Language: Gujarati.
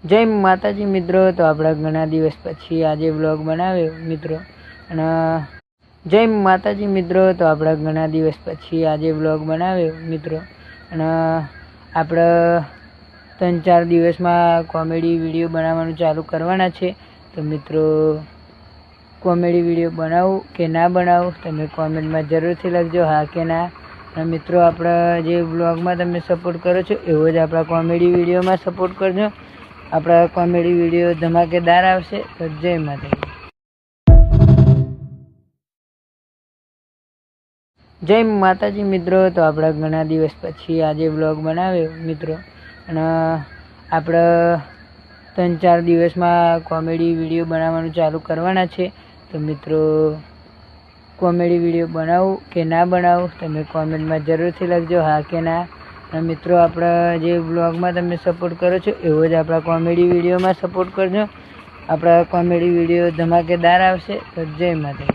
જય માતાજી મિત્રો. તો આપણે ઘણા દિવસ પછી આજે વ્લોગ બનાવ્યો મિત્રો. અને જય માતાજી મિત્રો. તો આપણે ઘણા દિવસ પછી આજે વ્લોગ બનાવ્યો મિત્રો. અને આપણે 3-4 દિવસમાં કોમેડી વિડીયો બનાવવાનું ચાલુ કરવાના છે. તો મિત્રો કોમેડી વિડીયો બનાવું કે ના બનાવું તમે કોમેન્ટમાં જરૂરથી લખજો, હા કે ના. અને મિત્રો આપણા જે વ્લોગમાં તમે સપોર્ટ કરો છો એવો જ આપણા કોમેડી વિડીયોમાં સપોર્ટ કરજો. આપણા કોમેડી વિડીયો ધમાકેદાર આવશે. તો જય માતાજી. જય માતાજી મિત્રો. તો આપણે ઘણા દિવસ પછી આજે વ્લોગ બનાવ્યો મિત્રો. અને આપણે 3-4 દિવસમાં કોમેડી વિડીયો બનાવવાનું ચાલુ કરવાના છે. તો મિત્રો કોમેડી વિડીયો બનાવું કે ના બનાવું તમે કોમેન્ટમાં જરૂરથી લખજો, હા કે ના. અને મિત્રો આપણા જે વ્લોગમાં તમે સપોર્ટ કરો છો એવો જ આપણા કોમેડી વિડીયોમાં સપોર્ટ કરજો. આપણા કોમેડી વિડીયો ધમાકેદાર આવશે. તો જય માતાજી.